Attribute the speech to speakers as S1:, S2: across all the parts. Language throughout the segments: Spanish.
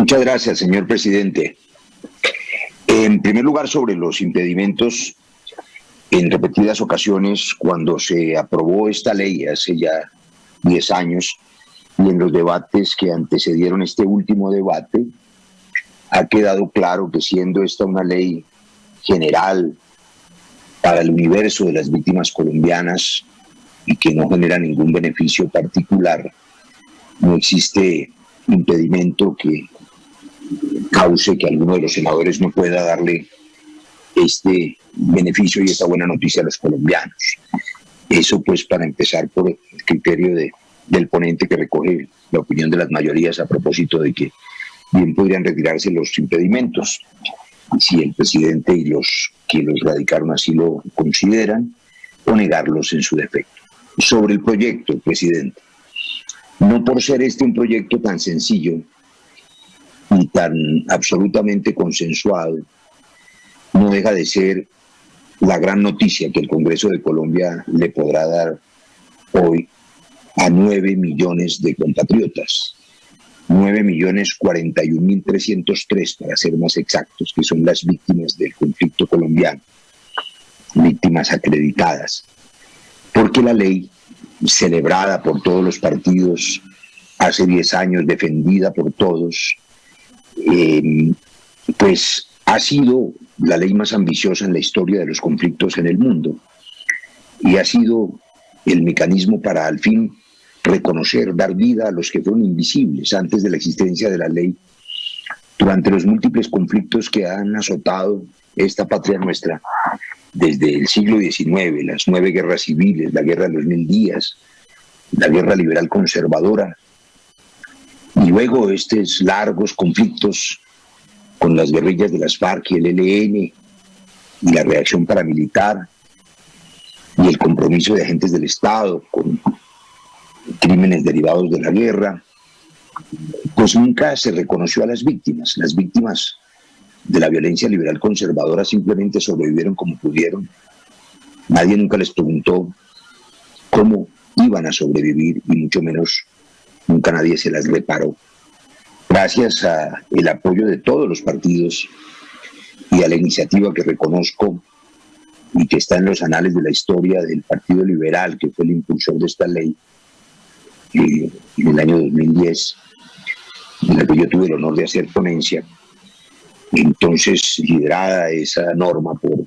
S1: Muchas gracias, señor presidente. En primer lugar, sobre los impedimentos, en repetidas ocasiones, cuando se aprobó esta ley hace ya 10 años, y en los debates que antecedieron este último debate, ha quedado claro que siendo esta una ley general para el universo de las víctimas colombianas y que no genera ningún beneficio particular, no existe impedimento que cause que alguno de los senadores no pueda darle este beneficio y esta buena noticia a los colombianos. Eso pues para empezar por el criterio del ponente que recoge la opinión de las mayorías a propósito de que bien podrían retirarse los impedimentos si el presidente y los que los radicaron así lo consideran, o negarlos en su defecto. Sobre el proyecto, presidente, no por ser este un proyecto tan sencillo y tan absolutamente consensuado, no deja de ser la gran noticia que el Congreso de Colombia le podrá dar hoy a 9 millones de compatriotas. 9.041.303 para ser más exactos, que son las víctimas del conflicto colombiano, víctimas acreditadas, porque la ley celebrada por todos los partidos hace 10 años, defendida por todos, pues ha sido la ley más ambiciosa en la historia de los conflictos en el mundo y ha sido el mecanismo para al fin reconocer, dar vida a los que fueron invisibles antes de la existencia de la ley durante los múltiples conflictos que han azotado esta patria nuestra desde el siglo XIX, las 9 guerras civiles, la guerra de los 1000 días, la guerra liberal conservadora, y luego estos largos conflictos con las guerrillas de las FARC y el ELN y la reacción paramilitar y el compromiso de agentes del Estado con crímenes derivados de la guerra, pues nunca se reconoció a las víctimas. Las víctimas de la violencia liberal conservadora simplemente sobrevivieron como pudieron. Nadie nunca les preguntó cómo iban a sobrevivir y mucho menos nunca nadie se las reparó. Gracias al apoyo de todos los partidos y a la iniciativa que reconozco y que está en los anales de la historia del Partido Liberal, que fue el impulsor de esta ley en el año 2010, en la que yo tuve el honor de hacer ponencia, entonces liderada esa norma por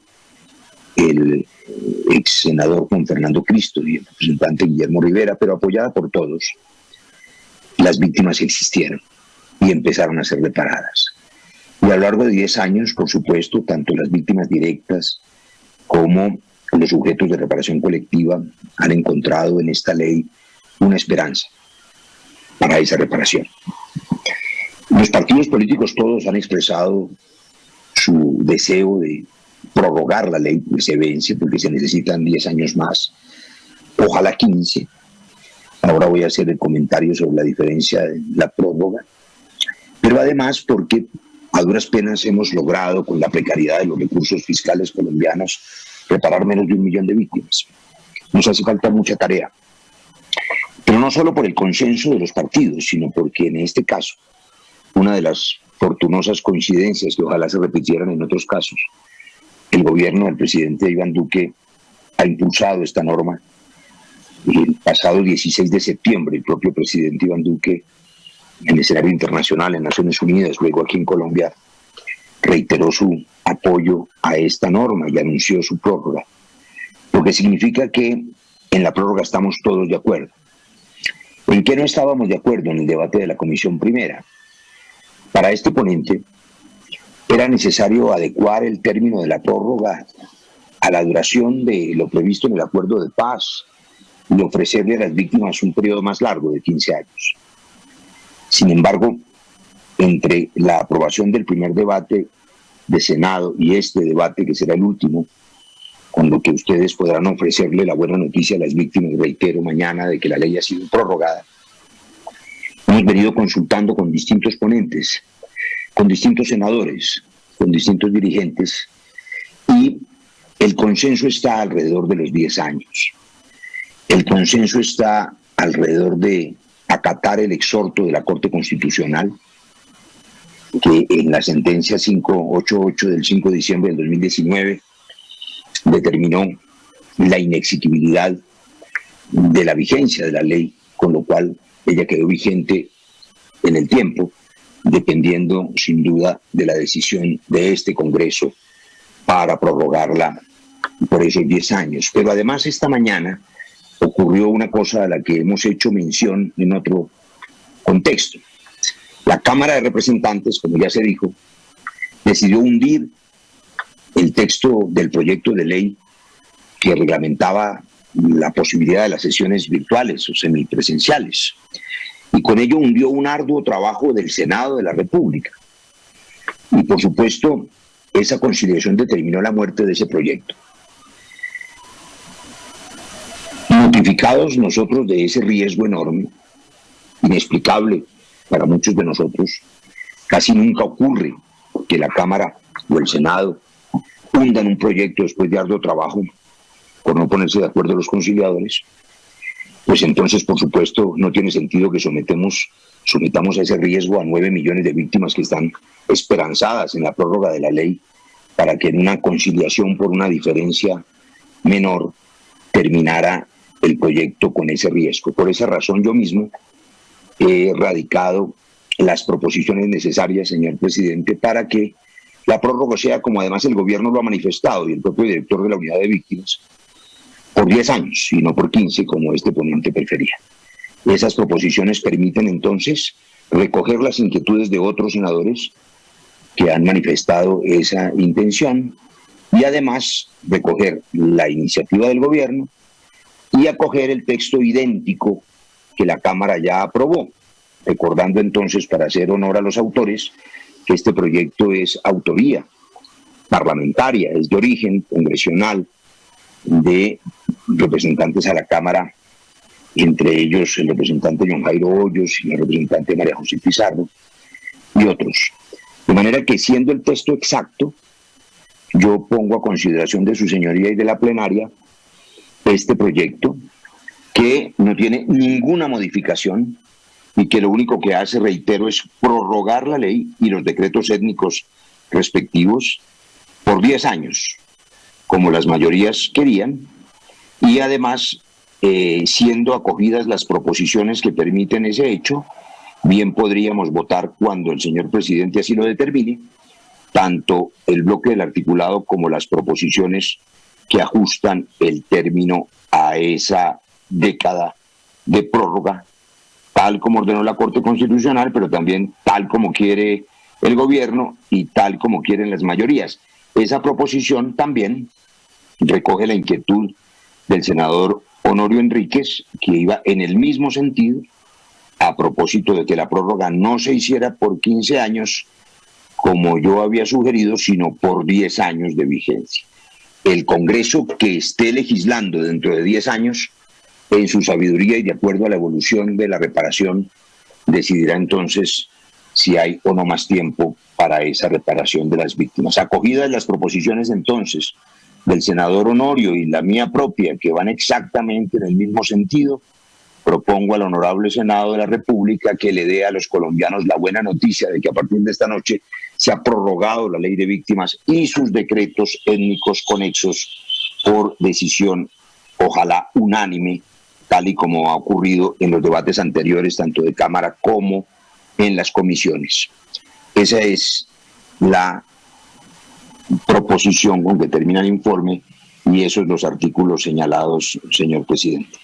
S1: el ex senador Juan Fernando Cristo y el representante Guillermo Rivera, pero apoyada por todos. Las víctimas existieron y empezaron a ser reparadas. Y a lo largo de 10 años, por supuesto, tanto las víctimas directas como los sujetos de reparación colectiva han encontrado en esta ley una esperanza para esa reparación. Los partidos políticos todos han expresado su deseo de prorrogar la ley que se vence, porque se necesitan 10 años más, ojalá 15. Ahora voy a hacer el comentario sobre la diferencia de la prórroga, pero además porque a duras penas hemos logrado, con la precariedad de los recursos fiscales colombianos, reparar menos de 1 millón de víctimas. Nos hace falta mucha tarea, pero no solo por el consenso de los partidos, sino porque en este caso, una de las fortunosas coincidencias que ojalá se repitieran en otros casos, el gobierno del presidente Iván Duque ha impulsado esta norma. El pasado 16 de septiembre, el propio presidente Iván Duque, en el escenario internacional, en Naciones Unidas, luego aquí en Colombia, reiteró su apoyo a esta norma y anunció su prórroga, lo que significa que en la prórroga estamos todos de acuerdo. ¿En qué no estábamos de acuerdo en el debate de la Comisión Primera? Para este ponente era necesario adecuar el término de la prórroga a la duración de lo previsto en el acuerdo de paz y ofrecerle a las víctimas un periodo más largo de 15 años. Sin embargo, entre la aprobación del primer debate de Senado y este debate, que será el último, con lo que ustedes podrán ofrecerle la buena noticia a las víctimas, reitero, mañana, de que la ley ha sido prorrogada, hemos venido consultando con distintos ponentes, con distintos senadores, con distintos dirigentes, y el consenso está alrededor de los 10 años. El consenso está alrededor de acatar el exhorto de la Corte Constitucional que en la sentencia 588 del 5 de diciembre del 2019 determinó la inexigibilidad de la vigencia de la ley, con lo cual ella quedó vigente en el tiempo, dependiendo sin duda de la decisión de este Congreso para prorrogarla por esos 10 años. Pero además esta mañana ocurrió una cosa a la que hemos hecho mención en otro contexto. La Cámara de Representantes, como ya se dijo, decidió hundir el texto del proyecto de ley que reglamentaba la posibilidad de las sesiones virtuales o semipresenciales. Y con ello hundió un arduo trabajo del Senado de la República. Y por supuesto, esa conciliación determinó la muerte de ese proyecto. Notificados nosotros de ese riesgo enorme, inexplicable para muchos de nosotros, casi nunca ocurre que la Cámara o el Senado hundan un proyecto después de arduo trabajo por no ponerse de acuerdo los conciliadores, pues entonces, por supuesto, no tiene sentido que sometamos a ese riesgo a 9 millones de víctimas que están esperanzadas en la prórroga de la ley para que en una conciliación por una diferencia menor terminara el proyecto con ese riesgo. Por esa razón yo mismo he radicado las proposiciones necesarias, señor presidente, para que la prórroga sea, como además el gobierno lo ha manifestado y el propio director de la unidad de víctimas, por 10 años y no por 15, como este ponente prefería. Esas proposiciones permiten entonces recoger las inquietudes de otros senadores que han manifestado esa intención y además recoger la iniciativa del gobierno y acoger el texto idéntico que la Cámara ya aprobó, recordando entonces, para hacer honor a los autores, que este proyecto es autoría parlamentaria, es de origen congresional de representantes a la Cámara, entre ellos el representante John Jairo Hoyos y la representante María José Pizarro y otros. De manera que, siendo el texto exacto, yo pongo a consideración de su señoría y de la plenaria este proyecto, que no tiene ninguna modificación y que lo único que hace, reitero, es prorrogar la ley y los decretos étnicos respectivos por 10 años, como las mayorías querían, y además, siendo acogidas las proposiciones que permiten ese hecho, bien podríamos votar, cuando el señor presidente así lo determine, tanto el bloque del articulado como las proposiciones que ajustan el término a esa década de prórroga, tal como ordenó la Corte Constitucional, pero también tal como quiere el gobierno y tal como quieren las mayorías. Esa proposición también recoge la inquietud del senador Honorio Enríquez, que iba en el mismo sentido, a propósito de que la prórroga no se hiciera por 15 años, como yo había sugerido, sino por 10 años de vigencia. El Congreso que esté legislando dentro de 10 años, en su sabiduría y de acuerdo a la evolución de la reparación, decidirá entonces si hay o no más tiempo para esa reparación de las víctimas. Acogidas las proposiciones entonces del senador Honorio y la mía propia, que van exactamente en el mismo sentido, propongo al honorable Senado de la República que le dé a los colombianos la buena noticia de que a partir de esta noche se ha prorrogado la ley de víctimas y sus decretos étnicos conexos por decisión, ojalá unánime, tal y como ha ocurrido en los debates anteriores, tanto de Cámara como en las comisiones. Esa es la proposición con que termina el informe y esos los artículos señalados, señor presidente.